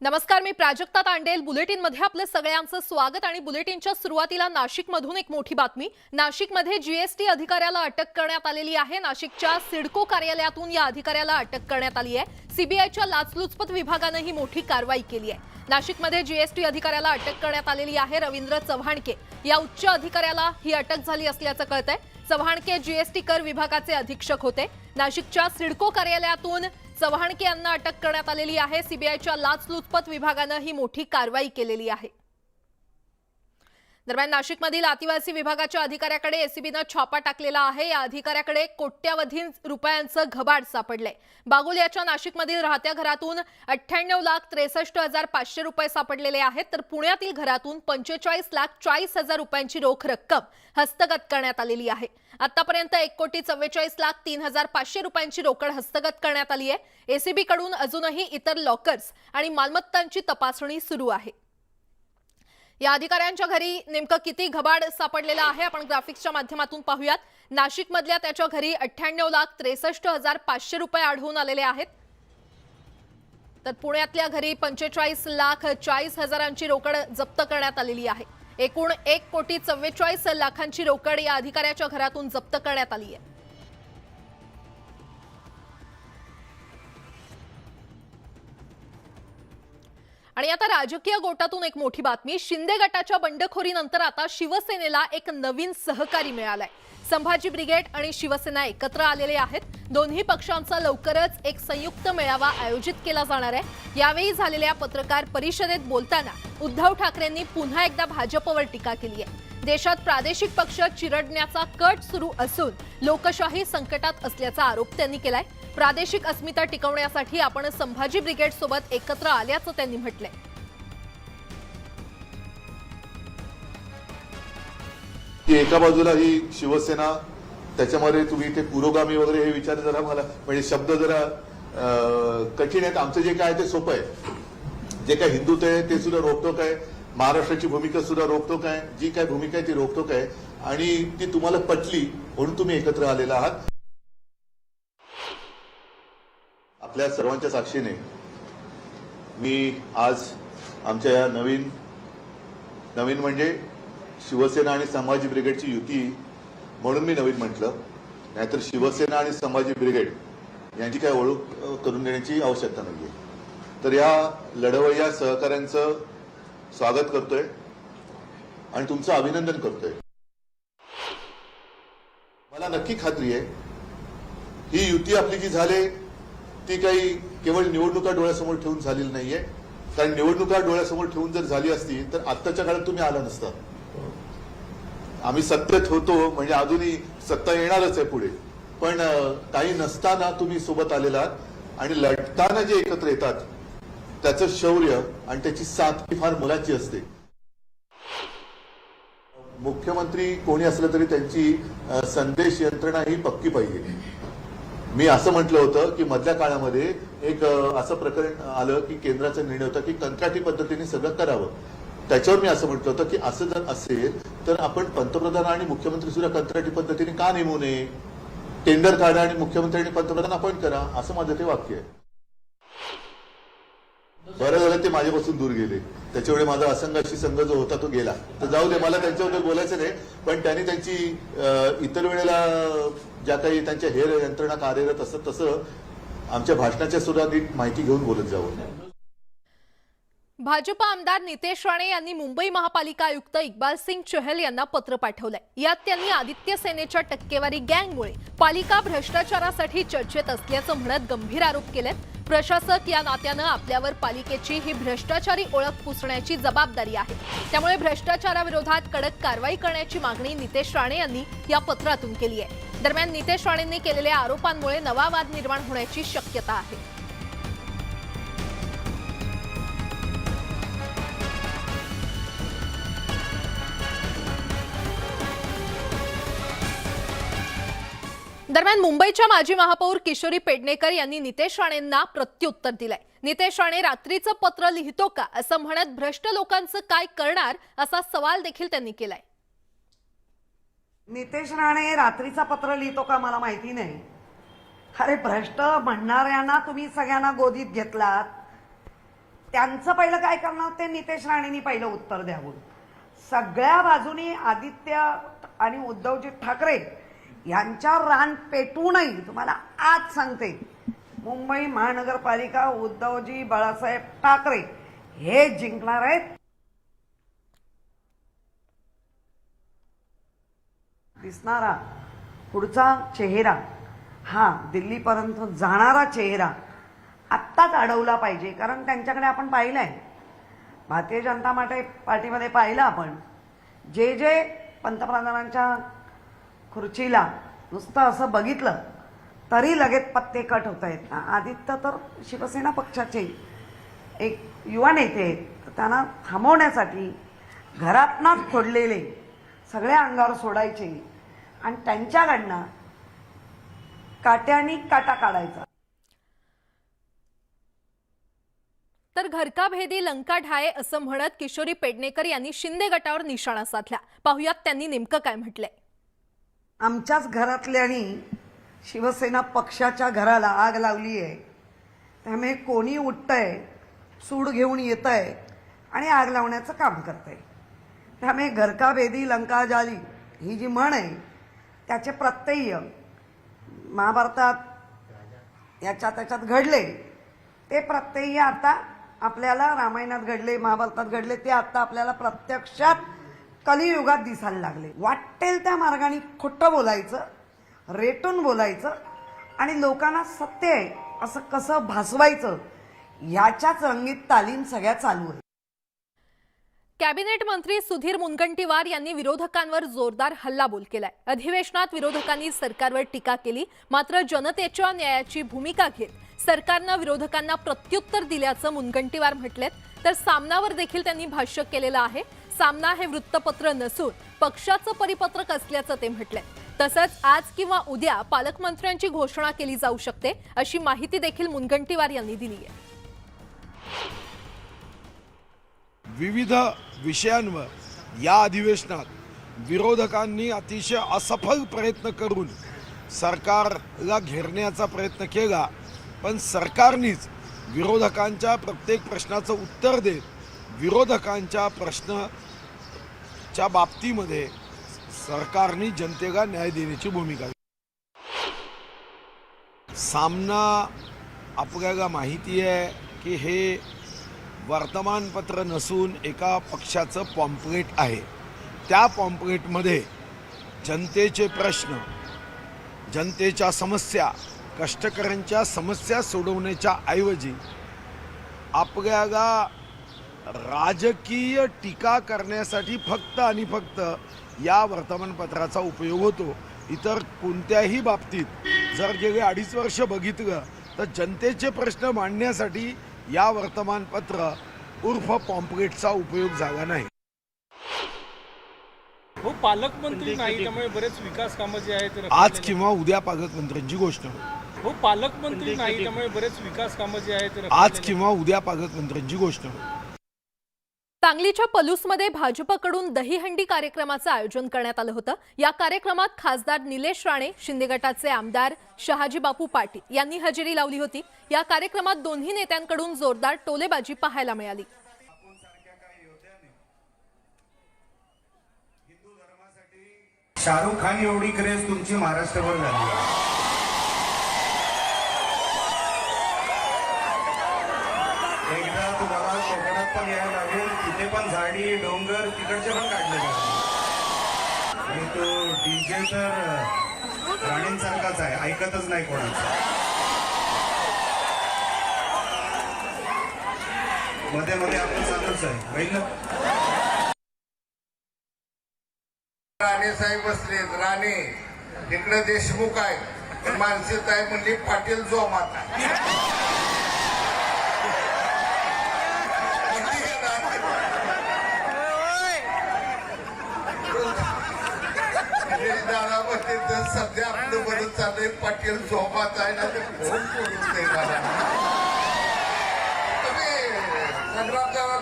नमस्कार, मी प्राजक्ता तांडेल. बुलेटिनमध्ये आपलं सगळ्यांचं स्वागत. आणि बुलेटिनच्या सुरुवातीला नाशिकमधून एक मोठी बातमी. नाशिकमध्ये जीएसटी अधिकाऱ्याला अटक करण्यात आलेली आहे. नाशिकच्या सिडको कार्यालयातून या अधिकाऱ्याला अटक करण्यात आली आहे. सीबीआयच्या लाचलुचपत विभागाने ही मोठी कारवाई केली आहे. नाशिकमध्ये जीएसटी अधिकाऱ्याला अटक करण्यात आलेली आहे. रवींद्र चव्हाणके या उच्च अधिकाऱ्याला ही अटक झाली असल्याचं कळतंय. चव्हाणके जीएसटी कर विभागाचे अधीक्षक होते. नाशिकच्या सिडको कार्यालयातून चव्हाणके यांना अटक करण्यात आलेली आहे. सीबीआयच्या लाचलुचपत विभागाने ही मोठी कारवाई केलेली आहे. दरम्यान नाशिकमधील आदिवासी विभागाच्या अधिकाऱ्याकडे एसीबीने छापा टाकलेला आहे. या अधिकाऱ्याकडे कोट्यवधी रुपयांचं घबाड सापडलंय. बागुल याच्या नाशिकमधील राहत्या घरातून 98,63,500 रुपये सापडलेले आहेत. तर पुण्यातील घरातून 45,40,00,000 रुपयांची रोख रक्कम हस्तगत करण्यात आलेली आहे. आतापर्यंत 1,44,03,500 रुपयांची रोकड हस्तगत करण्यात आली आहे. एसीबी कडून अजूनही इतर लॉकर्स आणि मालमत्तांची तपासणी सुरू आहे. या अधिकाऱ्यांच्या घरी नेमकं किती घबाड सापडलेलं आहे आपण ग्राफिक्सच्या माध्यमातून पाहूयात. नाशिकमधल्या त्याच्या घरी 98,63,500 रुपये आढळून आलेले आहेत. तर पुण्यातल्या घरी 45,40,00,000ची रोकड जप्त करण्यात आलेली आहे. एकूण 1,44,00,000ची रोकड या अधिकाऱ्याच्या घरातून जप्त करण्यात आली आहे. आणि आता राजकीय गोटातून एक मोठी बातमी. शिंदे गटाच्या बंडखोरीनंतर आता शिवसेनेला एक नवीन सहकारी मिळालाय. संभाजी ब्रिगेड आणि शिवसेना एकत्र आलेले आहेत. दोन्ही पक्षांचा लवकरच एक संयुक्त मेळावा आयोजित केला जाणार आहे. यावेळी झालेल्या पत्रकार परिषदेत बोलताना उद्धव ठाकरेंनी पुन्हा एकदा भाजपवर टीका केली आहे. देशात प्रादेशिक पक्ष चिरडण्याचा कट सुरू असून लोकशाही संकटात असल्याचा आरोप त्यांनी केलाय. प्रादेशिक अस्मिता टिकवण्यासाठी आपण संभाजी ब्रिगेड सोबत एकत्र आल्याचं त्यांनी म्हटलंय. एका बाजूला ही शिवसेना, त्याच्यामध्ये तुम्ही ते पुरोगामी वगैरे हे विचार जरा मला म्हणजे शब्द जरा कठीण आहेत. आमचं जे काय ते सोपं आहे. जे काय हिंदुत्व आहे ते सुद्धा रोखतो काय, महाराष्ट्राची भूमिका सुद्धा रोखतो काय, जी काय भूमिका आहे ती रोखतो काय, आणि ती तुम्हाला पटली म्हणून तुम्ही एकत्र आलेला आहात. आपल्या सर्वांच्या साक्षीने मी आज आमच्या या नवीन म्हणजे शिवसेना आणि संभाजी ब्रिगेडची युती म्हणून मी नवीन म्हटलं, नाहीतर शिवसेना आणि संभाजी ब्रिगेड यांची काय ओळख करून देण्याची आवश्यकता नाहीये. तर या लढवय्या सहकाऱ्यांचं स्वागत करतोय आणि तुमचं अभिनंदन करतोय. मला नक्की खात्री आहे ही युती आपली जी झाली ती काही केवळ निवडणुका डोळ्यासमोर ठेवून झालेली नाहीये. कारण निवडणुका डोळ्यासमोर ठेवून जर झाली असती तर आत्ताच्या काळात तुम्ही आला नसता. आम्ही सत्तेत होतो म्हणजे अजूनही सत्ता येणारच आहे पुढे, पण काही नसताना तुम्ही सोबत आलेला आहात. आणि लढताना जे एकत्र येतात त्याचं शौर्य आणि त्याची साथ ही फार मोलाची असते. मुख्यमंत्री कोणी असलं तरी त्यांची संदेश यंत्रणा ही पक्की पाहिजे. मी असं म्हटलं होतं की मधल्या काळामध्ये एक असं प्रकरण आलं की केंद्राचा निर्णय होता की कंत्राटी पद्धतीने सगळं करावं. त्याच्यावर मी असं म्हटलं होतं की असं जर असेल तर आपण पंतप्रधान आणि मुख्यमंत्री सुद्धा कंत्राटी पद्धतीने का नेमू नये, टेंडर काढा आणि मुख्यमंत्री आणि पंतप्रधान अपॉइंट करा, असं माझं ते वाक्य आहे. बरं झालं ते माझ्यापासून दूर गेले. त्याच्यामुळे माझा असंघाशी संघ जो होता तो गेला. तर जाऊ दे, मला त्यांच्याबद्दल बोलायचं नाही. पण त्यांनी त्यांची इतर वेळेला ज्या काही त्यांच्या हेर यंत्रणा कार्यरत असत तसं आमच्या भाषणाच्या सुद्धा नीट माहिती घेऊन बोलत जावं. भाजपा आमदार नितेश राणे यांनी मुंबई महापालिका आयुक्त इक्बाल सिंग चहल यांना पत्र पाठवलंय. यात त्यांनी आदित्य सेनेच्या टक्केवारी गँगमुळे पालिका भ्रष्टाचारासाठी चर्चेत असल्याचं म्हणत गंभीर आरोप केलेत. प्रशासक या नात्यानं आपल्यावर पालिकेची ही भ्रष्टाचारी ओळख पुसण्याची जबाबदारी आहे. त्यामुळे भ्रष्टाचाराविरोधात कडक कारवाई करण्याची मागणी नितेश राणे यांनी या पत्रातून केली आहे. दरम्यान नितेश राणेंनी केलेल्या आरोपांमुळे नवा वाद निर्माण होण्याची शक्यता आहे. दरम्यान मुंबईच्या माजी महापौर किशोरी पेडणेकर यांनी नितेश राणेंना प्रत्युत्तर दिलंय. नितेश राणे रात्रीचं पत्र लिहितो का असं म्हणत भ्रष्ट लोकांचं काय करणार असा सवाल देखील त्यांनी केलाय. नितेश राणे रात्रीचा पत्र लिहितो का मला माहिती नाही. अरे भ्रष्ट म्हणणाऱ्यांना तुम्ही सगळ्यांना गोदीत घेतलात. त्यांचं पहिलं काय करणार ते नितेश राणेंनी पहिलं उत्तर द्यावं. सगळ्या बाजूनी आदित्य आणि उद्धवजी ठाकरे यांच्यावर रान पेटूनही तुम्हाला आज सांगते, मुंबई महानगरपालिका उद्धवजी बाळासाहेब ठाकरे हे जिंकणार आहेत. दिसणारा पुढचा चेहरा हा दिल्लीपर्यंत जाणारा चेहरा आत्ताच अडवला पाहिजे. कारण त्यांच्याकडे आपण पाहिलंय, भारतीय जनता पार्टीमध्ये पाहिलं आपण, जे जे पंतप्रधानांच्या खुर्चीला नुसतं असं बघितलं तरी लगेच पत्ते कट होत आहेत. आदित्य तर शिवसेना पक्षाचे एक युवा नेते आहेत, तर त्यांना थांबवण्यासाठी घरातनं फोडलेले सगळे अंगावर सोडायचे आणि त्यांच्याकडनं काट्यानी काटा काढायचा. तर घरका भेदी लंका ढाये असं म्हणत किशोरी पेडणेकर यांनी शिंदे गटावर निशाणा साधला. पाहुयात त्यांनी नेमकं काय म्हटलंय. आमच्याच घरातल्यानी शिवसेना पक्षाच्या घराला आग लावली आहे, त्यामुळे कोणी उठतंय, सूड घेऊन येतंय आणि आग लावण्याचं काम करतंय. त्यामुळे घरका भेदी लंका जाली ही जी म्हण आहे त्याचे प्रत्यय महाभारतात याच्यात त्याच्यात घडले, ते प्रत्यय आता आपल्याला रामायणात घडले, महाभारतात घडले, ते आता आपल्याला प्रत्यक्षात कलियुगात दिसायला लागले. वाटेल त्या मार्गाने खोटं बोलायचं, रेटून बोलायचं आणि लोकांना सत्य आहे असं कसं भासवायचं ह्याच्याच रंगीत तालीम सगळ्या चालू आहे. कॅबिनेट मंत्री सुधीर मुनगंटीवार यांनी विरोधकांवर जोरदार हल्लाबोल केलाय. अधिवेशनात विरोधकांनी सरकारवर टीका केली, मात्र जनतेच्या न्यायाची भूमिका घेत सरकारनं विरोधकांना प्रत्युत्तर दिल्याचं मुनगंटीवार म्हटलेत. तर सामनावर देखील त्यांनी भाष्य केलेलं आहे. सामना हे वृत्तपत्र नसून पक्षाचं परिपत्रक असल्याचं ते म्हटलंय. तसंच आज किंवा उद्या पालकमंत्र्यांची घोषणा केली जाऊ शकते अशी माहिती देखील मुनगंटीवार यांनी दिली आहे. विविध विषयांवर या अधिवेशनात विरोधकांनी अतिशय असफल प्रयत्न करून सरकारला घेरण्याचा प्रयत्न केला, पण सरकारनेच विरोधकांच्या प्रत्येक प्रश्नाचं उत्तर देत विरोधकांच्या प्रश्नाच्या बाबतीमध्ये सरकारने जनतेला न्याय देण्याची भूमिका. सामना आपल्याला माहिती आहे की हे वर्तमानपत्र नसून एका पक्षाचं पॉम्पलेट आहे. त्या पॉम्पलेटमध्ये जनतेचे प्रश्न, जनतेच्या समस्या, कष्टकऱ्यांच्या समस्या सोडवण्याच्या ऐवजी आपल्याला राजकीय टीका करण्यासाठी फक्त आणि फक्त या वर्तमानपत्राचा उपयोग होतो. इतर कोणत्याही बाबतीत जर गेले 2.5 वर्ष बघितलं तर जनतेचे प्रश्न मांडण्यासाठी या वर्तमानपत्र उर्फ पॉम्पलेटचा उपयोग झाला नाही. हो, पालकमंत्री नाही, त्यामुळे बरेच विकास कामं जे आहेत आज किंवा उद्या पालकमंत्र्यांची घोषणा. हो, पालकमंत्री नाही, त्यामुळे बरेच विकास कामं जे आहेत आज किंवा उद्या पालकमंत्र्यांची घोषणा. सांगलीच्या पलूसमध्ये भाजपकडून दहीहंडी कार्यक्रमाचं आयोजन करण्यात आलं होतं. या कार्यक्रमात खासदार निलेश राणे, शिंदे गटाचे आमदार शहाजी बापू पाटील यांनी हजेरी लावली होती. या कार्यक्रमात दोन्ही नेत्यांकडून जोरदार टोलेबाजी पाहायला मिळाली. शाहरुख खान एवढी क्रेज तुमची महाराष्ट्रभर झाली. एकदा तुम्हाला कोकणात पण यायला लागेल, तिथे पण झाडी डोंगर तिकडचे पण काढले जातात. आणि तो डीजे तर राणींसारखाच आहे, ऐकतच नाही कोणाचं. मध्ये मध्ये आपण चालूच आहे पहिलं. राणे साहेब बसलेत, राणे इकडे देशमुख आहे, मानसिक आहे म्हणली पाटील जो माता. सध्या आपलं बरं चाललंय, पाटील झोपात आहे ना, ते फोन करून दे मला.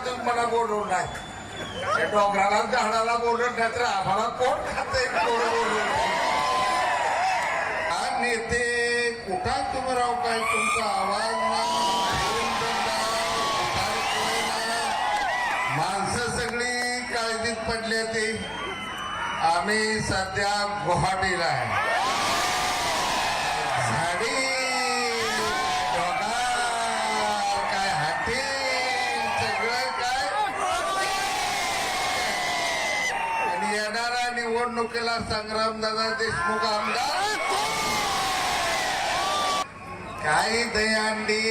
तुम्ही मला बोलवून नाही, डोंगराला झाडाला बोलवून नाही तर आम्हाला कोण खाते. नेते कुठं तुम्ही राव, काय तुमचा आवाज पडले ते आम्ही सध्या गुवाहाटीला आहे. झाडी डोंगर काय हाती सगळं काय आणि येणाऱ्या निवडणुकीला संग्रामदादा देशमुख आमदार काही दहीहंडी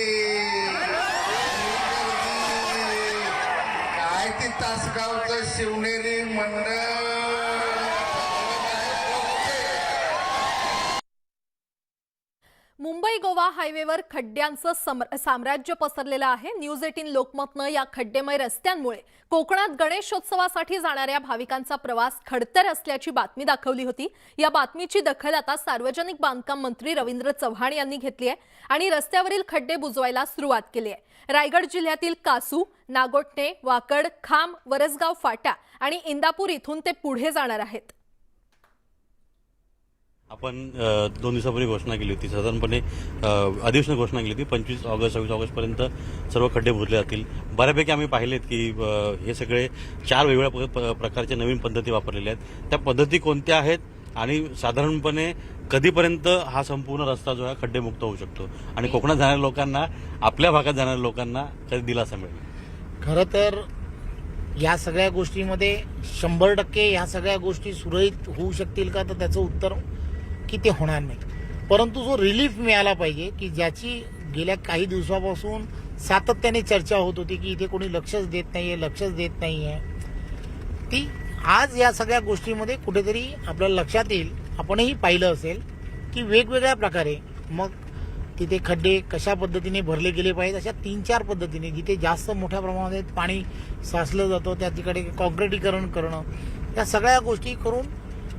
काय ती तासगावचं शिवनेरी मंडळ. मुंबई गोवा हायवेवर खड्ड्यांचं साम्राज्य पसरलेलं आहे. न्यूज 18 लोकमतनं या खड्डेमय रस्त्यांमुळे कोकणात गणेशोत्सवासाठी जाणाऱ्या भाविकांचा प्रवास खडतर असल्याची बातमी दाखवली होती. या बातमीची दखल आता सार्वजनिक बांधकाम मंत्री रवींद्र चव्हाण यांनी घेतली आहे आणि रस्त्यावरील खड्डे बुजवायला सुरुवात केली आहे. रायगड जिल्ह्यातील कासू, नागोठणे, वाकड, खाम, वरसगाव फाटा आणि इंदापूर इथून ते पुढे जाणार आहेत. आपण 2 दिवसापूर्वी घोषणा केली होती, साधारणपणे अधिवेशनात घोषणा केली होती 25 ऑगस्ट 26 ऑगस्टपर्यंत सर्व खड्डे बुजले जातील. बऱ्यापैकी आम्ही पाहिलेत की हे सगळे 4 वेगवेगळ्या प्रकारच्या नवीन पद्धती वापरलेल्या आहेत. त्या पद्धती कोणत्या आहेत आणि साधारणपणे कधीपर्यंत हा संपूर्ण रस्ता जो आहे खड्डेमुक्त होऊ शकतो आणि कोकणात जाणाऱ्या लोकांना, आपल्या भागात जाणाऱ्या लोकांना कधी दिलासा मिळेल? खरं तर या सगळ्या गोष्टीमध्ये 100% या सगळ्या गोष्टी सुरळीत होऊ शकतील का, तर त्याचं उत्तर की ते होणार नाही. परंतु जो रिलीफ मिळाला पाहिजे, की ज्याची गेल्या काही दिवसापासून सातत्याने चर्चा होत होती की इथे कोणी लक्षच देत नाहीये, ती आज या सगळ्या गोष्टीमध्ये कुठेतरी आपल्याला लक्षात येईल. आपणही पाहिलं असेल की वेगवेगळ्या प्रकारे मग तिथे खड्डे कशा पद्धतीने भरले गेले पाहिजेत, अशा 3-4 पद्धतीने जिथे जास्त मोठ्या प्रमाणात पाणी साचलं जातं त्या ठिकाणी कॉन्क्रिटीकरण करणं, या सगळ्या गोष्टी करून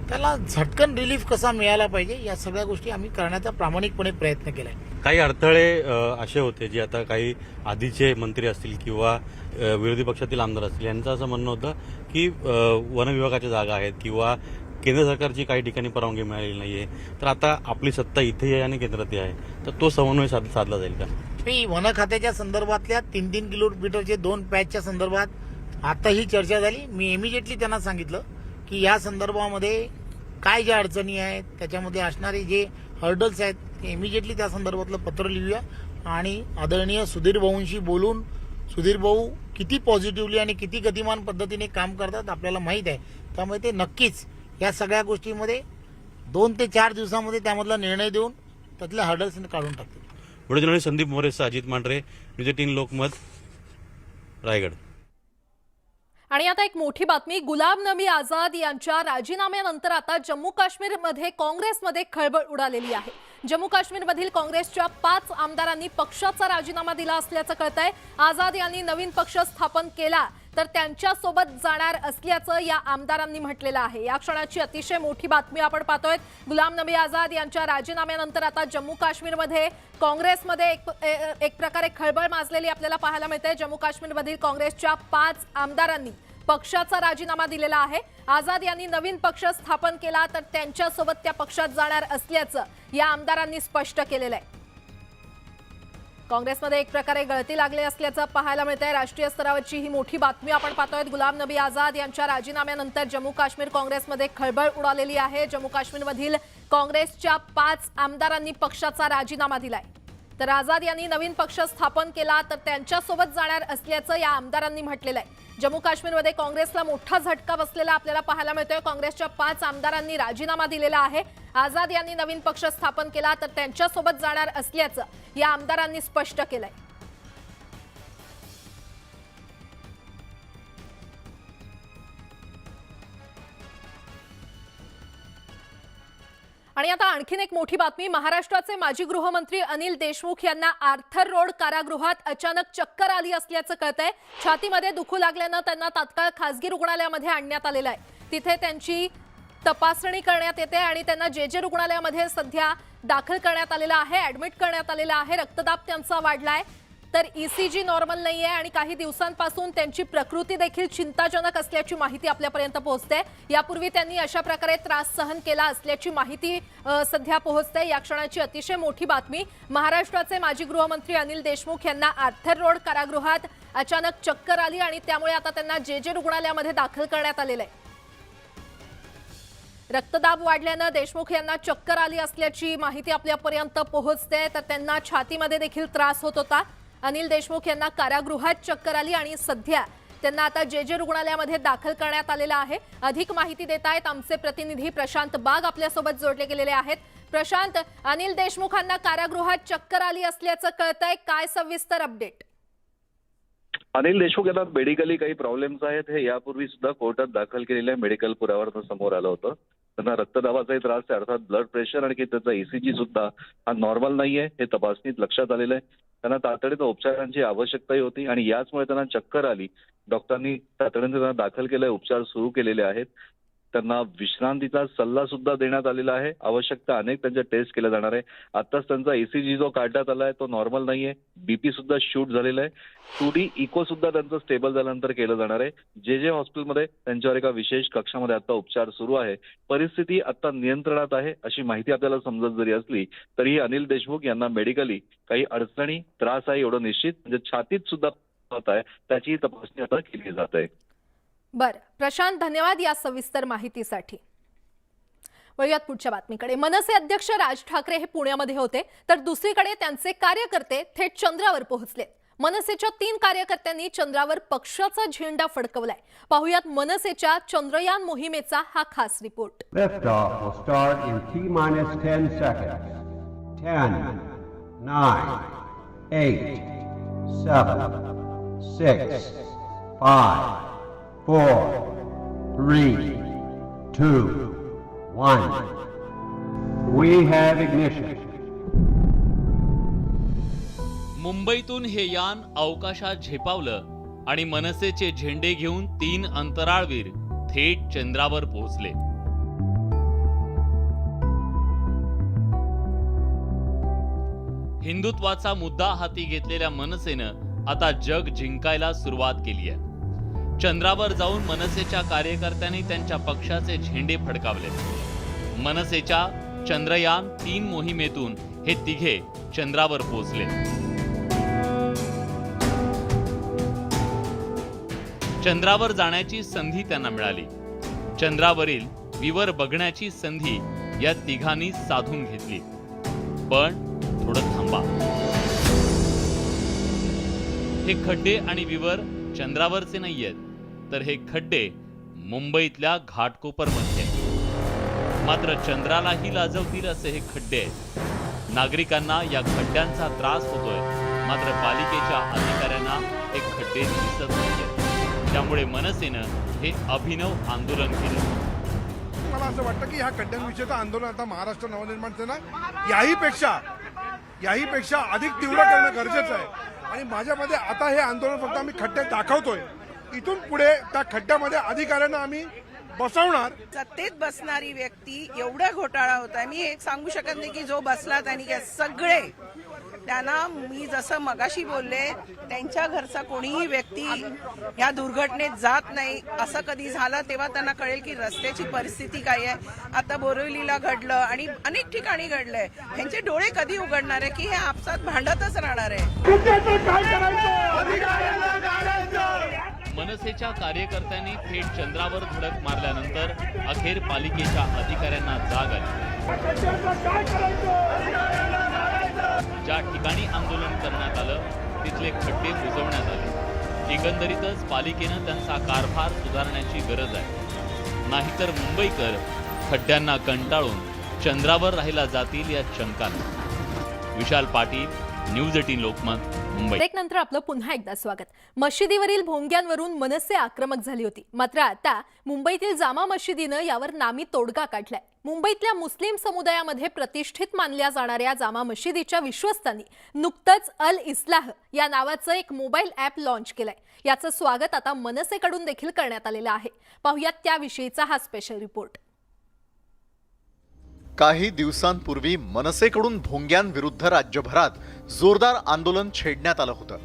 त्याला झटकन रिलीफ कसा मिळाला पाहिजे, या सगळ्या गोष्टी आम्ही करण्याचा प्रामाणिकपणे प्रयत्न केलाय. काही अडथळे असे होते जे आता काही आधीचे मंत्री असतील किंवा विरोधी पक्षातील आमदार असतील यांचं असं म्हणणं होतं की वन विभागाच्या जागा आहेत किंवा केंद्र सरकारची काही ठिकाणी परवानगी मिळालेली नाहीये, तर आता आपली सत्ता इथेही आहे आणि केंद्रातही आहे, तर तो समन्वय साधला जाईल का? मी वन खात्याच्या संदर्भातल्या 3-3 किलोमीटरचे 2 पॅचच्या संदर्भात आता ही चर्चा झाली. मी इमिजिएटली त्यांना सांगितलं की या संदर्भामध्ये काय ज्या अडचणी आहेत, त्याच्यामध्ये असणारे जे हर्डल्स आहेत, ते इमिजिएटली त्या संदर्भातलं पत्र लिहूया आणि आदरणीय सुधीर भाऊंशी बोलून, सुधीर भाऊ किती पॉझिटिव्हली आणि किती गतिमान पद्धतीने काम करतात आपल्याला माहीत आहे, त्यामुळे ते नक्कीच या सगळ्या गोष्टींमध्ये 2 ते 4 दिवसामध्ये त्यामधला निर्णय देऊन त्यातले हर्डल्स काढून टाकतील. व्हिडिओ संदीप मोरेसह अजित मांढरे, न्यूज 18 लोकमत, रायगड. आणि आता एक मोठी बातमी. गुलाम नबी आझाद यांच्या राजीनाम्यानंतर आता जम्मू काश्मीरमध्ये काँग्रेसमध्ये खळबळ उडालेली आहे. जम्मू काश्मीरमधील काँग्रेसच्या 5 आमदारांनी पक्षाचा राजीनामा दिला असल्याचं कळतंय. आझाद यांनी नवीन पक्ष स्थापन केला तर त्यांच्यासोबत जाणार असल्याचं या आमदारांनी म्हटलेलं आहे. या क्षणाची अतिशय मोठी बातमी आपण पाहतोय. गुलाम नबी आझाद यांच्या राजीनाम्यानंतर आता जम्मू काश्मीरमध्ये काँग्रेसमध्ये एक प्रकारे खळबळ माजलेली आपल्याला पाहायला मिळते. जम्मू काश्मीरमधील काँग्रेसच्या 5 आमदारांनी पक्षाचा राजीनामा दिलेला आहे. आझाद यांनी नवीन पक्ष स्थापन केला तर त्यांच्यासोबत त्या पक्षात जाणार असल्याचं या आमदारांनी स्पष्ट केलेलं आहे. काँग्रेसमध्ये एक प्रकारे गळती लागली असल्याचं पाहायला मिळतंय. राष्ट्रीय स्तरावरची ही मोठी बातमी आपण पाहतोय. गुलाम नबी आझाद यांच्या राजीनाम्यानंतर जम्मू काश्मीर काँग्रेसमध्ये खळबळ उडालेली आहे. जम्मू काश्मीरमधील काँग्रेसच्या 5 आमदारांनी पक्षाचा राजीनामा दिलाय तर आझाद यांनी नवीन पक्ष स्थापन केला तर त्यांच्यासोबत जाणार असल्याचं या आमदारांनी म्हटलेलं आहे. जम्मू काश्मीरमध्ये काँग्रेसला मोठा झटका बसलेला आपल्याला पाहायला मिळतोय. काँग्रेसच्या 5 आमदारांनी राजीनामा दिलेला आहे. आझाद यांनी नवीन पक्ष स्थापन केला तर त्यांच्यासोबत जाणार असल्याचं या आमदारांनी स्पष्ट केलंय. आणि आता आणखीन एक मोठी बातमी. महाराष्ट्राचे माजी गृहमंत्री अनिल देशमुख यांना आर्थर रोड कारागृहात अचानक चक्कर आली असल्याचं कळतंय. छातीमध्ये दुखू लागल्यानं त्यांना तात्काळ खासगी रुग्णालयामध्ये आणण्यात आलेलं आहे. तिथे त्यांची तपासणी करण्यात येते आणि त्यांना जे रुग्णालयामध्ये सध्या दाखल करण्यात आलेलं आहे, ऍडमिट करण्यात आलेलं आहे. रक्तदाब त्यांचा वाढलाय तर ECG नॉर्मल नाहीये आणि काही दिवसांपासून त्यांची प्रकृती देखील चिंताजनक असल्याची माहिती आपल्यापर्यंत पोहोचते. यापूर्वी त्यांनी अशा प्रकारे त्रास सहन केला असल्याची माहिती सध्या पोहोचते. या क्षणाची अतिशय मोठी बातमी. महाराष्ट्राचे माजी गृहमंत्री अनिल देशमुख यांना आर्थर रोड कारागृहात अचानक चक्कर आली आणि त्यामुळे आता त्यांना जे रुग्णालयामध्ये दाखल करण्यात आलेलं आहे। रक्तदाब वाढल्यानं देशमुख यांना चक्कर आली असल्याची माहिती आपल्यापर्यंत पोहोचते, तर त्यांना छातीमध्ये देखील त्रास होत होता। अनिल देशमुख यांना कारागृहात चक्कर आली आणि सध्या त्यांना आता जे रुग्णालयामध्ये दाखल करण्यात आलेलं आहे। अधिक माहिती देत आहेत आमचे प्रतिनिधी प्रशांत बाग आपल्यासोबत जोडले गेलेले आहेत। प्रशांत, अनिल देशमुखांना कारागृहात चक्कर आली असल्याचं कळतंय, काय सविस्तर अपडेट? अनिल देशमुख यांना मेडिकली काही प्रॉब्लेम्स आहेत, हे यापूर्वी सुद्धा कोर्टात दाखल केलेल्या मेडिकल पुराव्यावरून समोर आलं होतं। त्यांना रक्तदाबाचाही त्रास आहे, अर्थात ब्लड प्रेशर आणि त्याचा ECG सुद्धा हा नॉर्मल नाहीये, हे तपासणीत लक्षात आलेलं आहे। त्यांना तातडीनं उपचारांची आवश्यकताही होती आणि याचमुळे त्यांना चक्कर आली। डॉक्टरांनी तातडीने त्यांना दाखल केलंय, उपचार सुरू केलेले आहेत। त्यांना विश्रांतीचा सल्ला सुद्धा देण्यात आलेला आहे। आवश्यकता अनेक त्यांच्या टेस्ट केल्या जाणार आहे। आताच त्यांचा ECG जो काढण्यात आला आहे तो नॉर्मल नाहीये, BP सुद्धा शूट झालेला आहे। 2D इको सुद्धा त्यांचं स्टेबल झाल्यानंतर केलं जाणार आहे। जे हॉस्पिटलमध्ये त्यांच्यावर एका विशेष कक्षामध्ये आता उपचार सुरू आहे। परिस्थिती आता नियंत्रणात आहे अशी माहिती आपल्याला समजत जरी असली तरीही अनिल देशमुख यांना मेडिकली काही अडचणी त्रास आहे एवढं निश्चित, म्हणजे छातीत सुद्धा होत आहे, त्याची तपासणी आता केली जात आहे। बरं प्रशांत, धन्यवाद या सविस्तर माहितीसाठी। वळूयात पुढच्या बातमीकडे। मनसे अध्यक्ष राज ठाकरे हे पुण्यामध्ये होते, तर दुसरीकडे त्यांचे कार्यकर्ते थेट चंद्रावर पोहोचले। मनसेच्या 3 कार्यकर्त्यांनी चंद्रावर पक्षाचा झेंडा फडकवलाय। पाहुयात मनसेच्या चंद्रयान मोहिमेचा हा खास report. Liftoff will start in T-10 seconds. 10, 9, 8, 7, 6, 5, 4, 3, 2, 1. We have ignition. मुंबईतून हे यान अवकाशात झेपावलं आणि मनसेचे झेंडे घेऊन 3 अंतराळवीर थेट चंद्रावर पोहोचले। हिंदुत्वाचा मुद्दा हाती घेतलेल्या मनसेनं आता जग जिंकायला सुरुवात केली आहे। चंद्रावर जाऊन मनसेच्या कार्यकर्त्यांनी त्यांच्या पक्षाचे झेंडे फडकावले। मनसेच्या चंद्रयान 3 मोहिमेतून हे तिघे चंद्रावर पोहोचले। चंद्रावर जाण्याची संधी त्यांना मिळाली। चंद्रावरील विवर बघण्याची संधी या तिघांनी साधून घेतली। पण थोडं थांबा, हे खड्डे आणि विवर चंद्रावरचे नाहीयेत, तर हे खड्डे मुंबईतल्या घाटकोपरमध्ये आहेत। मात्र चंद्रालाही लाजवतील असे हे खड्डे आहेत। नागरिकांना या खड्ड्यांचा त्रास होतोय, मात्र पालिकेच्या अधिकाऱ्यांना हे खड्डे दिसत नाहीयेत। त्यामुळे मनसेनं हे अभिनव आंदोलन केलं। मला असं वाटतं की ह्या खड्ड्यांविषयीचं आंदोलन आता महाराष्ट्र नवनिर्माण सेना याहीपेक्षा अधिक तीव्र करणं गरजेचं आहे। आणि माझ्यामध्ये आता हे आंदोलन फक्त आम्ही खड्डे दाखवतोय, इथून पुढे त्या खड्ड्यामध्ये अधिकाऱ्यांना आम्ही बसवणार। सत्तेत बसणारी व्यक्ती एवढा घोटाळा होत आहे, मी एक सांगू शकत नाही की जो बसला त्यांनी काय सगळे त्यांना, मी जसं मगाशी बोलले, त्यांच्या घरचा कोणीही व्यक्ती या दुर्घटनेत जात नाही। असं कधी झालं तेव्हा त्यांना कळेल की रस्त्याची परिस्थिती काय आहे। आता बोरिवलीला घडलं आणि अनेक ठिकाणी घडलंय, ह्यांचे डोळे कधी उघडणार आहे की हे आपसात भांडतच राहणार आहे। मनसेच्या कार्यकर्त्यांनी थेट चंद्रावर धडक मारल्यानंतर अखेर पालिकेच्या अधिकाऱ्यांना जाग आली। ज्या ठिकाणी आंदोलन करण्यात आलं तिथले खड्डे बुजवण्यात आले। एकंदरीतच पालिकेनं त्यांचा कारभार सुधारण्याची गरज आहे, नाहीतर मुंबईकर खड्ड्यांना कंटाळून चंद्रावर राहिला जातील या शंकानं। विशाल पाटील, न्यूज 18 लोकमत, मुंबई। नंतर आपलं पुन्हा एकदा स्वागत। मशिदीवरील भोंग्यांवरून मनसे आक्रमक झाली होती, मात्र आता मुंबईतील जामा मशिदीनं यावर नामी तोडगा काढलाय। मुंबईतल्या मुस्लिम समुदायामध्ये प्रतिष्ठित मानल्या जाणाऱ्या जामा मशिदीच्या विश्वस्तांनी नुकतंच अल इस्लाह या नावाचं एक मोबाईल ॲप लॉन्च केलंय। याचं स्वागत आता मनसेकडून देखील करण्यात आलेलं आहे। पाहुयात त्याविषयीचा हा स्पेशल रिपोर्ट। काही दिवसांपूर्वी मनसेकडून भोंग्यांविरुद्ध राज्यभरात जोरदार आंदोलन छेडण्यात आलं होतं।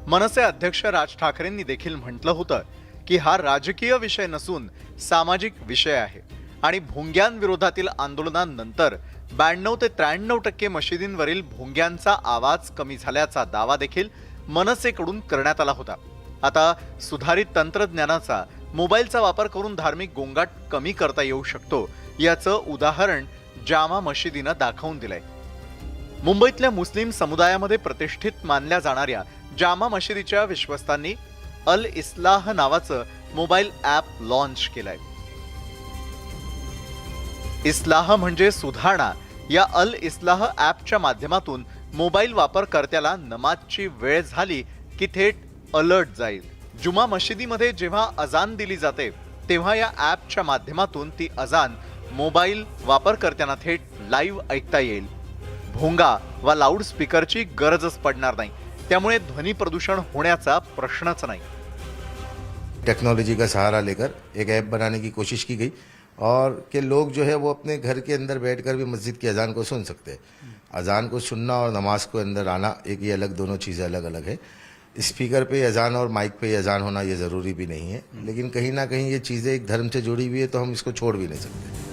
मनसे अध्यक्ष राज ठाकरेंनी देखील म्हटलं होतं की हा राजकीय विषय नसून सामाजिक विषय आहे आणि भोंग्यांविरोधातील आंदोलनानंतर 92 ते 93% मशिदींवरील भोंग्यांचा आवाज कमी झाल्याचा दावा देखील मनसेकडून करण्यात आला होता। आता सुधारित तंत्रज्ञानाचा मोबाईलचा वापर करून धार्मिक गोंगाट कमी करता येऊ शकतो याचं उदाहरण जामा मशिदीनं दाखवून दिलंय. मुंबईतल्या मुस्लिम समुदायामध्ये प्रतिष्ठित मानल्या जाणाऱ्या जामा मशिदीच्या विश्वस्तांनी अल इस्लाह नावाचं मोबाईल ॲप लॉन्च केलंय. इस्लाह म्हणजे सुधारणा. या अल इस्लाह ॲपच्या माध्यमातून मोबाईल वापरकर्त्याला नमाजची वेळ झाली की थेट अलर्ट जाईल. जुमा मशिदीमध्ये जेव्हा अजान दिली जाते तेव्हा या ॲपच्या माध्यमातून ती अजान मोबाईल वापरकर्त्यांना थेट लाईव्ह ऐकता येईल. भोंगा वा लाऊड स्पीकरची गरजच पडणार नाही. त्यामुळे ध्वनी प्रदूषण होण्याचा प्रश्नच नाही. टेक्नोलॉजी का सहारा लेकर एक ऐप बनाने की कोशिश की गई और कि लोग जो है वो अपने घर के अंदर बैठकर भी मस्जिद की अजान को सुन सकते हैं. अजान को सुनना और नमाज को अंदर आना एक ये अलग, दोनों चीज़ें अलग अलग है. स्पीकर पे अजान और माइक पे अजान होना ये ज़रूरी भी नहीं है, लेकिन कहीं ना कहीं ये चीज़ें एक धर्म से जुड़ी हुई है तो हम इसको छोड़ भी नहीं सकते.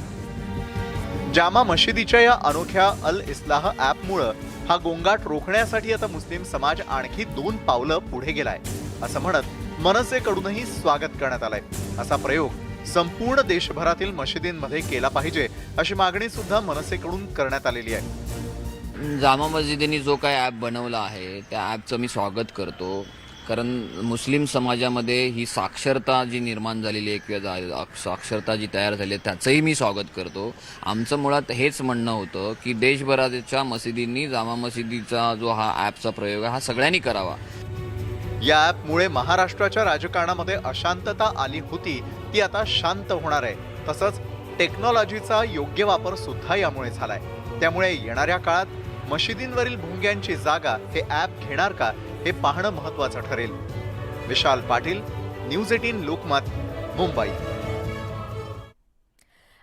जामा मशिदीच्या या अनोख्या अल इस्लाह ॲपमुळं हा गोंगाट रोखण्यासाठी आता मुस्लिम समाज आणखी 2 पावलं पुढे गेलाय असं म्हणत मनसेकडूनही स्वागत करण्यात आलंय. असा प्रयोग संपूर्ण देशभरातील मशिदींमध्ये केला पाहिजे अशी मागणी सुद्धा मनसेकडून करण्यात आलेली आहे. जामा मस्जिदींनी जो काय ॲप बनवला आहे त्या ॲपचं मी स्वागत करतो. कारण मुस्लिम समाजामध्ये ही साक्षरता जी निर्माण झालेली आहे किंवा साक्षरता जी तयार झाली आहे त्याचंही मी स्वागत करतो. आमचं मुळात हेच म्हणणं होतं की देशभराच्या मशिदींनी जामा मशिदीचा जो हा ॲपचा प्रयोग आहे हा सगळ्यांनी करावा. या ॲपमुळे महाराष्ट्राच्या राजकारणामध्ये अशांतता आली होती ती आता शांत होणार आहे. तसंच टेक्नॉलॉजीचा योग्य वापर सुद्धा यामुळे झालाय. त्यामुळे येणाऱ्या काळात मशिदींवरील भोंग्यांची जागा हे ॲप घेणार का हे पाहणं महत्त्वाचं ठरेल. विशाल पाटील, न्यूज 18 लोकमत, मुंबई.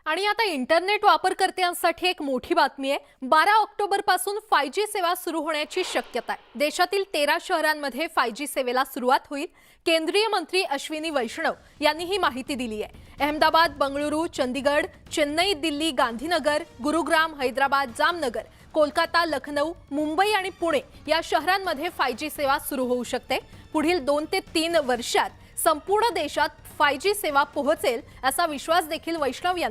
आणि आता इंटरनेट वापरकर्त्यांसाठी एक मोठी बातमी आहे. 12 ऑक्टोबर पासून 5G सेवा सुरू होण्याची शक्यता आहे. देशातील 13 शहरांमध्ये 5G सेवेला सुरुवात होईल. केंद्रीय मंत्री अश्विनी वैष्णव यांनी ही माहिती दिली आहे. अहमदाबाद, बंगळुरू, चंदीगड, चेन्नई, दिल्ली, गांधीनगर, गुरुग्राम, हैदराबाद, जामनगर, कोलकाता, लखनौ, मुंबई आणि पुणे या शहरांमध्ये 5G सेवा सुरू होऊ शकते. पुढील 2 ते 3 वर्षात संपूर्ण देशात 5G सेवा पोहोचेल असा विश्वास देखील वैष्णव यांनी